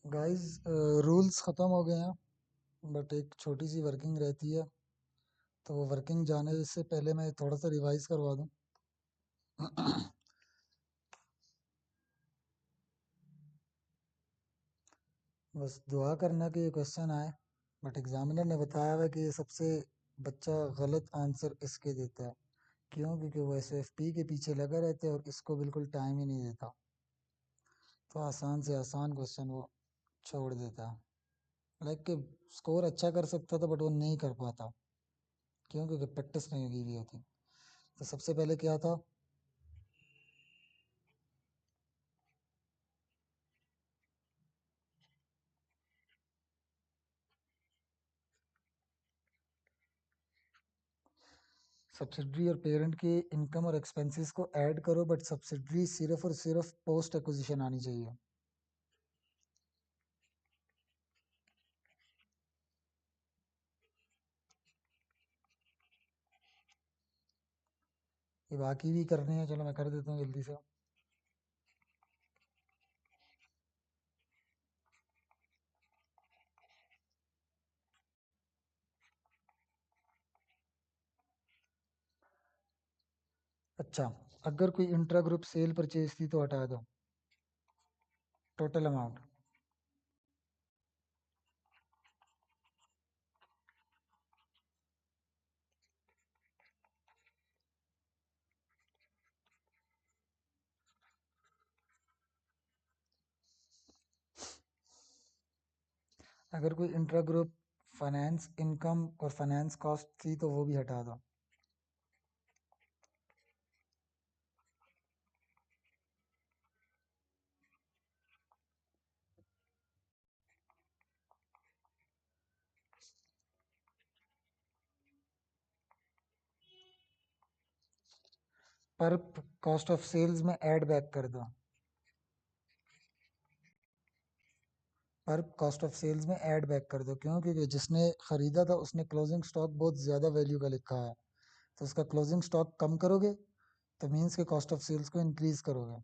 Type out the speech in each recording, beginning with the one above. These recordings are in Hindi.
गाइस, रूल्स ख़त्म हो गए हैं बट एक छोटी सी वर्किंग रहती है। तो वो वर्किंग जाने से पहले मैं थोड़ा सा रिवाइज करवा दूं। बस दुआ करना कि ये क्वेश्चन आए। बट एग्जामिनर ने बताया हुआ है कि ये सबसे बच्चा गलत आंसर इसके देता है। क्यों? क्योंकि वो एसएफपी के पीछे लगा रहता है और इसको बिल्कुल टाइम ही नहीं देता। तो आसान से आसान क्वेश्चन वो छोड़ देता है। लाइक कि स्कोर अच्छा कर सकता था बट वो नहीं कर पाता। क्यों? क्योंकि प्रैक्टिस नहीं की हुई होती। तो सबसे पहले क्या था? सब्सिडरी और पेरेंट के इनकम और एक्सपेंसेस को ऐड करो बट सब्सिडरी सिर्फ और सिर्फ पोस्ट एक्विजिशन आनी चाहिए। ये बाकी भी करने हैं, चलो मैं कर देता हूँ जल्दी से। अच्छा, अगर कोई इंट्रा ग्रुप सेल परचेज थी तो हटा दो टोटल अमाउंट। अगर कोई इंट्रा ग्रुप फाइनेंस इनकम और फाइनेंस कॉस्ट थी तो वो भी हटा दो। पर कॉस्ट ऑफ सेल्स में ऐड बैक कर दो। पर कॉस्ट ऑफ सेल्स में ऐड बैक कर दो। क्यों? क्योंकि जिसने खरीदा था उसने क्लोजिंग स्टॉक बहुत ज़्यादा वैल्यू का लिखा है। तो उसका क्लोजिंग स्टॉक कम करोगे तो मीन्स के कॉस्ट ऑफ सेल्स को इंक्रीज करोगे।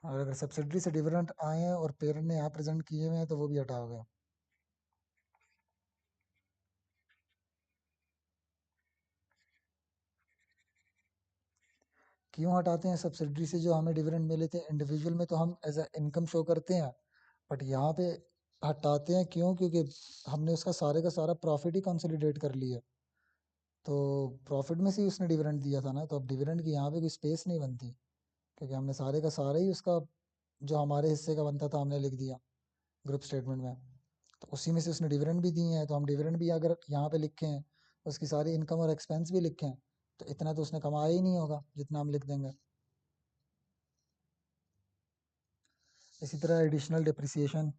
और अगर सब्सिडरी से डिविडेंड आए हैं और पेरेंट ने यहाँ प्रेजेंट किए हुए हैं तो वो भी हटाओगे। क्यों हटाते हैं? सब्सिडरी से जो हमें डिविडेंड मिले थे इंडिविजुअल में तो हम एज अ इनकम शो करते हैं, बट यहाँ पे हटाते हैं। क्यों? क्योंकि हमने उसका सारे का सारा प्रॉफिट ही कंसोलिडेट कर लिया। तो प्रॉफिट में से ही उसने डिविडेंड दिया था ना, तो अब डिविडेंड की यहाँ पे कोई स्पेस नहीं बनती। क्योंकि हमने सारे का सारा ही उसका जो हमारे हिस्से का बनता था हमने लिख दिया ग्रुप स्टेटमेंट में। तो उसी में से उसने डिविडेंड भी दिए हैं, तो हम डिविडेंड भी अगर यहाँ पे लिखे हैं, उसकी सारी इनकम और एक्सपेंस भी लिखे हैं, तो इतना तो उसने कमाया ही नहीं होगा जितना हम लिख देंगे। इसी तरह एडिशनल डिप्रिसिएशन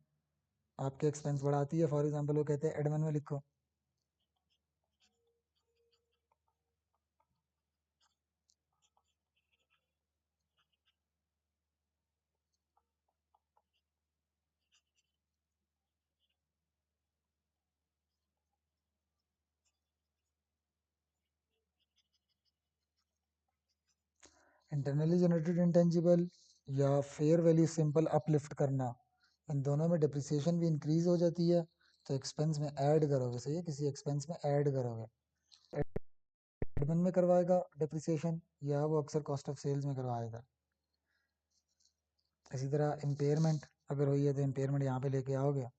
आपके एक्सपेंस बढ़ाती है। फॉर एग्जांपल वो कहते हैं एडमन में लिखो। इंटरनली जनरेटेड इंटेंजिबल या फेयर वैल्यू सिंपल अपलिफ्ट करना, इन दोनों में डिप्रिसिएशन भी इंक्रीज हो जाती है। तो एक्सपेंस में ऐड करोगे, सही है, किसी एक्सपेंस में ऐड करोगे। एडमिन में करवाएगा डिप्रिसिएशन या वो अक्सर कॉस्ट ऑफ सेल्स में करवाएगा। इसी तरह इम्पेयरमेंट अगर हुई है तो इम्पेयरमेंट यहाँ पे लेके आओगे।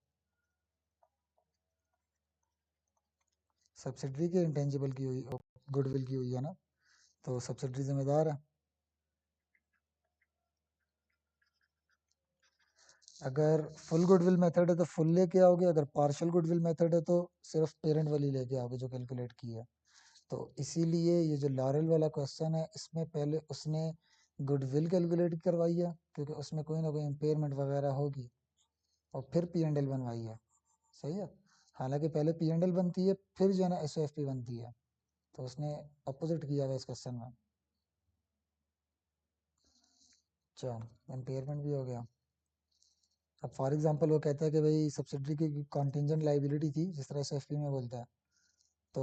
सब्सिडरी के इंटेंजिबल की हुई, गुडविल की हुई है ना, तो सब्सिडरी जिम्मेदार है। अगर फुल गुडविल मेथड है तो फुल लेके आओगे, अगर पार्शियल गुडविल मेथड है तो सिर्फ पेरेंट वाली लेके आओगे जो कैलकुलेट की है। तो इसीलिए ये जो लॉरेल वाला क्वेश्चन है इसमें पहले उसने गुडविल कैलकुलेट करवाई है क्योंकि उसमें कोई ना कोई इम्पेयरमेंट वगैरह होगी, और फिर पी एंड एल बनवाई है। सही है। हालांकि पहले पी एंड एल बनती है फिर जो है ना एस पी बनती है। तो उसने अपोजिट किया हुआ है इस क्वेश्चन में। अच्छा, इम्पेयरमेंट भी हो गया। अब फॉर एग्जांपल वो कहता है कि भाई सब्सिडरी की कॉन्टिजेंट लाइबिलिटी थी, जिस तरह एस में बोलता है, तो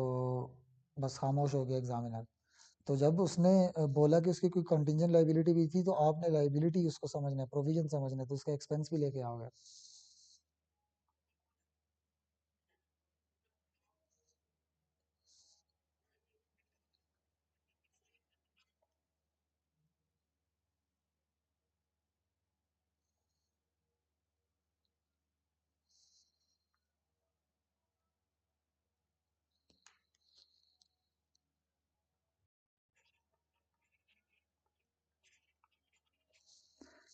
बस खामोश हो गया एग्जामिनर। तो जब उसने बोला कि उसकी कोई कंटिंजेंट लाइबिलिटी भी थी, तो आपने लाइबिलिटी उसको समझना है, प्रोविजन समझना है, तो उसका एक्सपेंस भी लेके आओगे।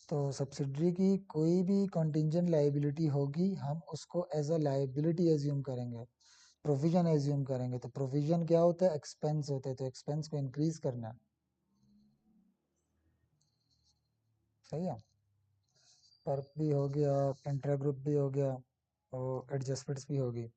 तो सब्सिडरी की कोई भी कंटिंजेंट लाइबिलिटी होगी, हम उसको एज अ लाइबिलिटी एज्यूम करेंगे, प्रोविजन एज्यूम करेंगे। तो प्रोविजन क्या होता है? एक्सपेंस होता है, तो एक्सपेंस को इंक्रीज करना है। सही है। पर्क भी हो गया, इंट्रा ग्रुप भी हो गया, और एडजस्टमेंट्स भी होगी।